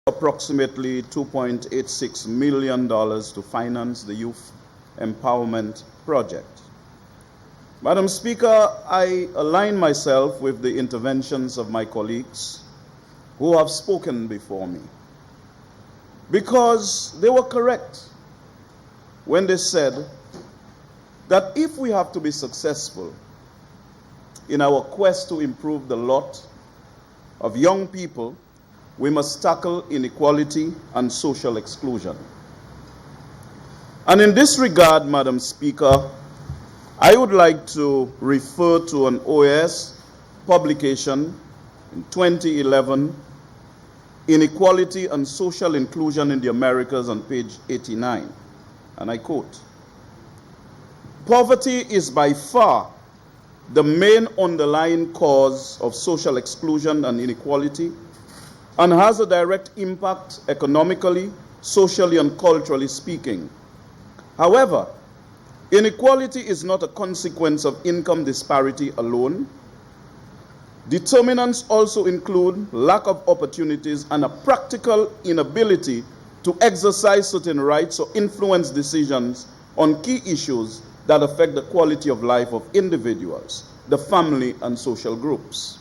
approximately $2.86 million to finance the Youth Empowerment Project. Madam Speaker, I align myself with the interventions of my colleagues who have spoken before me, because they were correct when they said that if we have to be successful in our quest to improve the lot of young people, we must tackle inequality and social exclusion. And in this regard, Madam Speaker, I would like to refer to an OAS publication in 2011, Inequality and Social Inclusion in the Americas, on page 89, and I quote, "Poverty is by far the main underlying cause of social exclusion and inequality, and has a direct impact economically, socially, and culturally speaking. However, inequality is not a consequence of income disparity alone. Determinants also include lack of opportunities and a practical inability to exercise certain rights or influence decisions on key issues that affect the quality of life of individuals, the family, and social groups.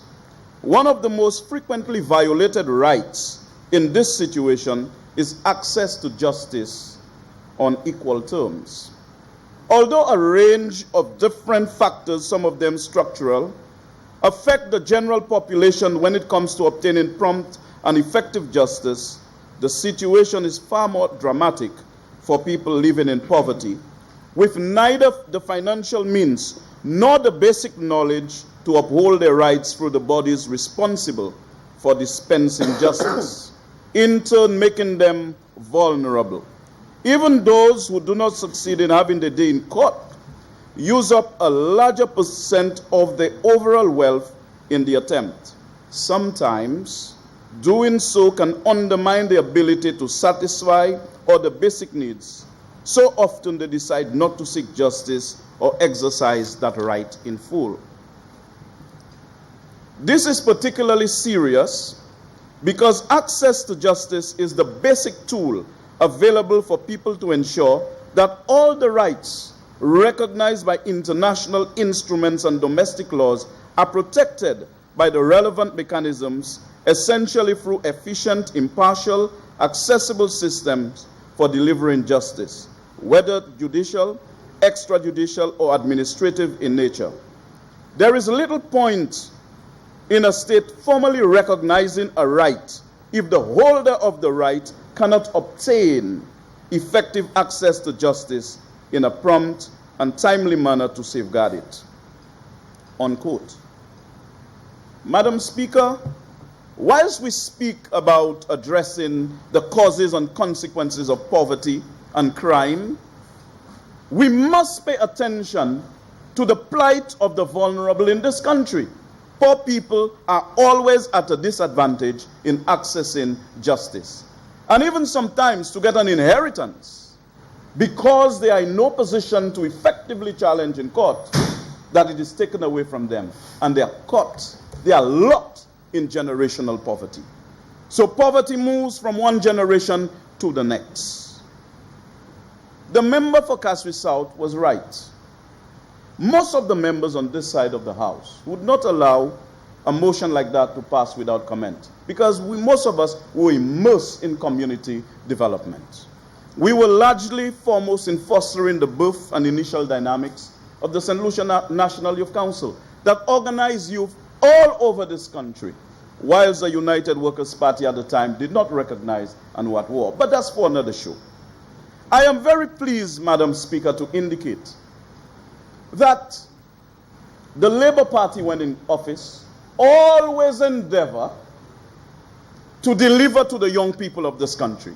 One of the most frequently violated rights in this situation is access to justice on equal terms. Although a range of different factors, some of them structural, affect the general population when it comes to obtaining prompt and effective justice, the situation is far more dramatic for people living in poverty, with neither the financial means nor the basic knowledge to uphold their rights through the bodies responsible for dispensing justice, in turn making them vulnerable. Even those who do not succeed in having their day in court use up a larger percent of their overall wealth in the attempt. Sometimes, doing so can undermine the ability to satisfy other basic needs. So often they decide not to seek justice or exercise that right in full. This is particularly serious because access to justice is the basic tool available for people to ensure that all the rights recognized by international instruments and domestic laws are protected by the relevant mechanisms, essentially through efficient, impartial, accessible systems for delivering justice, whether judicial, extrajudicial, or administrative in nature. There is little point in a state formally recognizing a right if the holder of the right cannot obtain effective access to justice in a prompt and timely manner to safeguard it." Unquote. Madam Speaker, whilst we speak about addressing the causes and consequences of poverty and crime, we must pay attention to the plight of the vulnerable in this country. Poor people are always at a disadvantage in accessing justice, and even sometimes to get an inheritance, because they are in no position to effectively challenge in court, that it is taken away from them, and they are caught, they are locked in generational poverty. So poverty moves from one generation to the next. The member for Kaswi South was right. Most of the members on this side of the House would not allow a motion like that to pass without comment, because most of us were immersed in community development. We were largely foremost in fostering the birth and initial dynamics of the St. Lucia National Youth Council that organized youth all over this country, whilst the United Workers' Party at the time did not recognize and were at war. But that's for another show. I am very pleased, Madam Speaker, to indicate that the Labour Party, when in office, always endeavor to deliver to the young people of this country.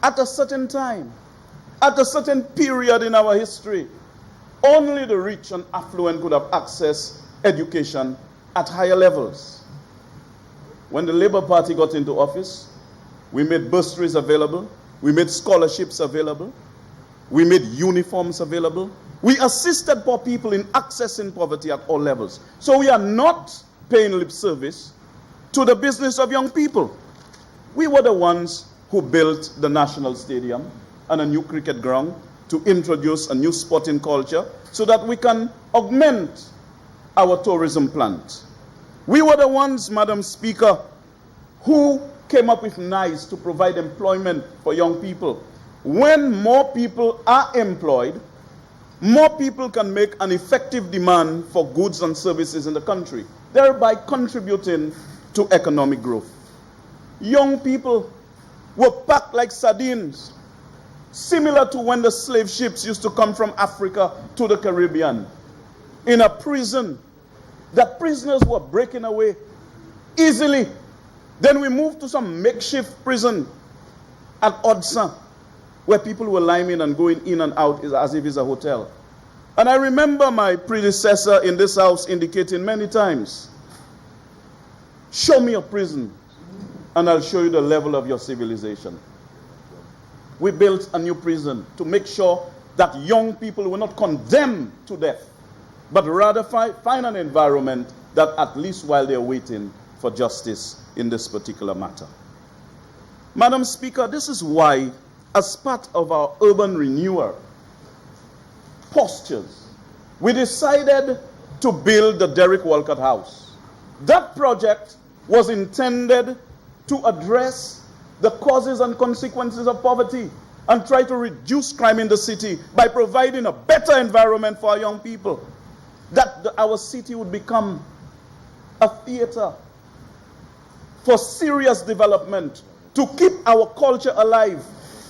At a certain time, at a certain period in our history, only the rich and affluent could have access education at higher levels. When the Labour Party got into office, we made bursaries available, we made scholarships available, we made uniforms available. We assisted poor people in accessing poverty at all levels. So we are not paying lip service to the business of young people. We were the ones who built the National Stadium and a new cricket ground to introduce a new sporting culture so that we can augment our tourism plant. We were the ones, Madam Speaker, who came up with NICE to provide employment for young people. When more people are employed, more people can make an effective demand for goods and services in the country, thereby contributing to economic growth. Young people were packed like sardines, similar to when the slave ships used to come from Africa to the Caribbean, in a prison that prisoners were breaking away easily. Then we moved to some makeshift prison at Odsa, where people were lying in and going in and out as if it's a hotel. And I remember my predecessor in this house indicating many times, show me a prison and I'll show you the level of your civilization. We built a new prison to make sure that young people were not condemned to death, but rather find an environment that at least while they're waiting for justice in this particular matter. Madam Speaker, this is why, as part of our urban renewal postures, we decided to build the Derek Walcott House. That project was intended to address the causes and consequences of poverty and try to reduce crime in the city by providing a better environment for our young people. That our city would become a theater for serious development, to keep our culture alive.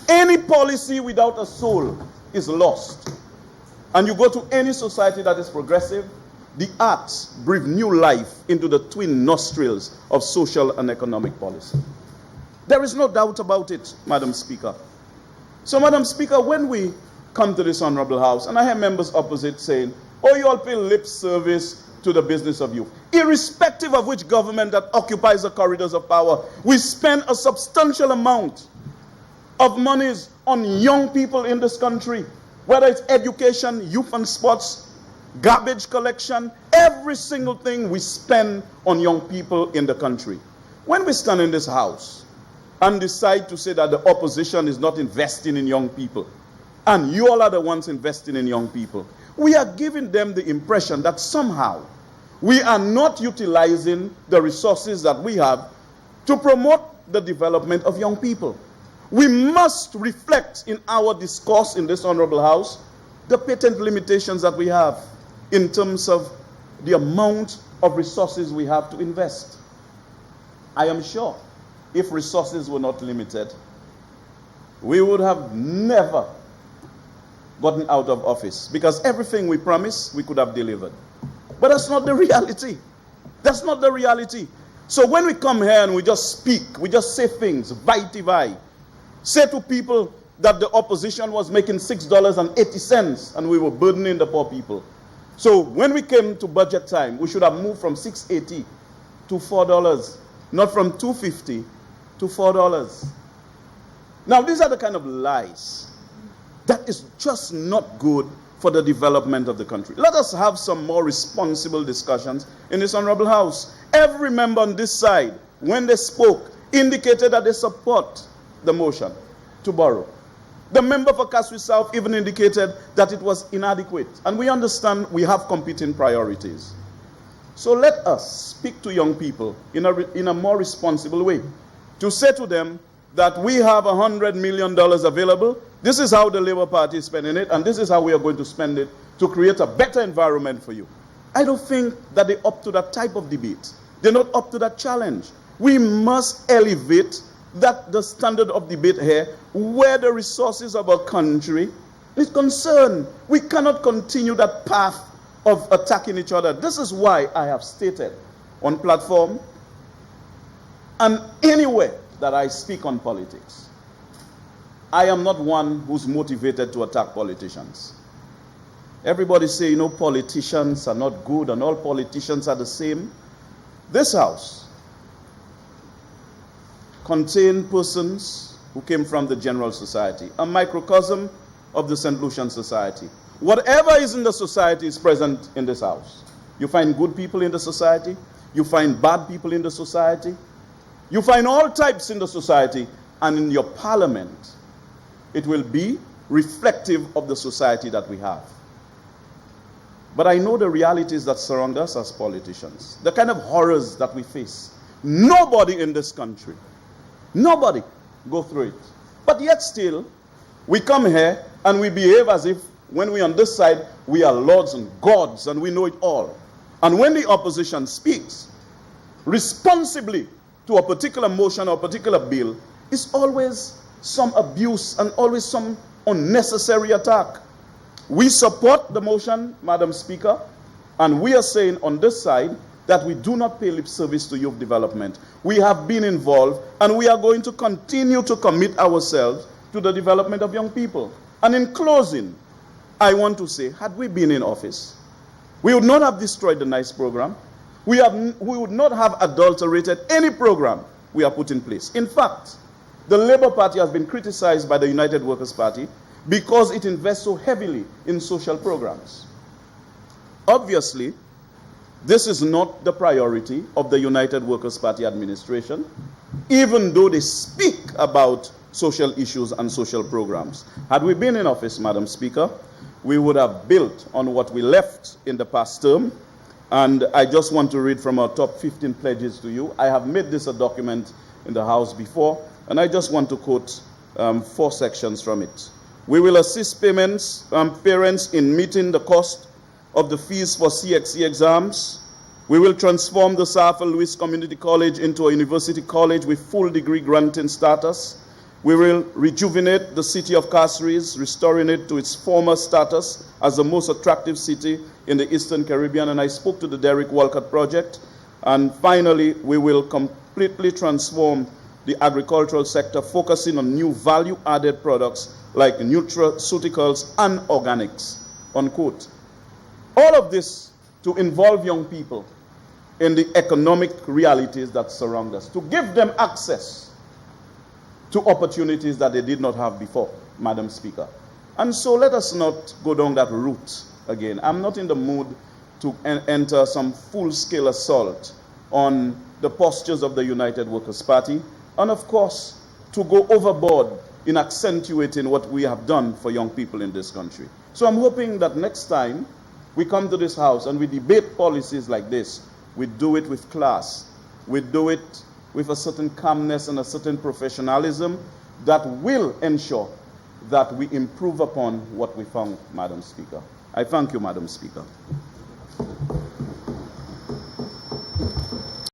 Any policy without a soul is lost. And you go to any society that is progressive, the arts breathe new life into the twin nostrils of social and economic policy. There is no doubt about it, Madam Speaker. So, Madam Speaker, when we come to this Honorable House, and I have members opposite saying, oh, you all pay lip service to the business of youth. Irrespective of which government that occupies the corridors of power, we spend a substantial amount of monies on young people in this country, whether it's education, youth and sports, garbage collection, every single thing we spend on young people in the country. When we stand in this house and decide to say that the opposition is not investing in young people, and you all are the ones investing in young people, we are giving them the impression that somehow we are not utilizing the resources that we have to promote the development of young people. We must reflect in our discourse in this Honorable House the patent limitations that we have in terms of the amount of resources we have to invest. I am sure if resources were not limited, we would have never gotten out of office, because everything we promised, we could have delivered. But that's not the reality. That's not the reality. So when we come here and we just speak, we just say things, vai, say to people that the opposition was making $6.80 and we were burdening the poor people. So when we came to budget time, we should have moved from $6.80 to $4, not from $2.50 to $4. Now, these are the kind of lies that is just not good for the development of the country. Let us have some more responsible discussions in this Honorable House. Every member on this side, when they spoke, indicated that they support the motion to borrow. The member for Kaswi South even indicated that it was inadequate. And we understand we have competing priorities. So let us speak to young people in a more responsible way, to say to them that we have $100 million available. This is how the Labour Party is spending it, and this is how we are going to spend it to create a better environment for you. I don't think that they're up to that type of debate. They're not up to that challenge. We must elevate the standard of debate here where the resources of our country is concerned. We cannot continue that path of attacking each other. This is why I have stated on platform and anywhere that I speak on politics, I am not one who's motivated to attack politicians. Everybody say, politicians are not good and all politicians are the same. This house contains persons who came from the general society, a microcosm of the St. Lucian society. Whatever is in the society is present in this house. You find good people in the society. You find bad people in the society. You find all types in the society, and in your parliament, it will be reflective of the society that we have. But I know the realities that surround us as politicians, the kind of horrors that we face. Nobody in this country, nobody go through it. But yet still, we come here and we behave as if when we're on this side, we are lords and gods and we know it all. And when the opposition speaks responsibly to a particular motion or a particular bill, it's always some abuse and always some unnecessary attack. We support the motion, Madam Speaker, and we are saying on this side that we do not pay lip service to youth development. We have been involved, and we are going to continue to commit ourselves to the development of young people. And in closing, I want to say, had we been in office, we would not have destroyed the NICE program. We would not have adulterated any program we have put in place. In fact, the Labour Party has been criticized by the United Workers' Party because it invests so heavily in social programs. Obviously, this is not the priority of the United Workers' Party administration, even though they speak about social issues and social programs. Had we been in office, Madam Speaker, we would have built on what we left in the past term. And I just want to read from our top 15 pledges to you. I have made this a document in the House before, and I just want to quote 4 sections from it. We will assist parents in meeting the cost of the fees for CXC exams. We will transform the Sir Arthur Lewis Community College into a university college with full degree granting status. We will rejuvenate the city of Castries, restoring it to its former status as the most attractive city in the Eastern Caribbean. And I spoke to the Derek Walcott project. And finally, we will completely transform the agricultural sector, focusing on new value-added products like nutraceuticals and organics, unquote. All of this to involve young people in the economic realities that surround us, to give them access to opportunities that they did not have before, Madam Speaker. And so let us not go down that route again. I'm not in the mood to enter some full-scale assault on the postures of the United Workers' Party, and of course, to go overboard in accentuating what we have done for young people in this country. So I'm hoping that next time we come to this House and we debate policies like this, we do it with class. We do it with a certain calmness and a certain professionalism that will ensure that we improve upon what we found, Madam Speaker. I thank you, Madam Speaker.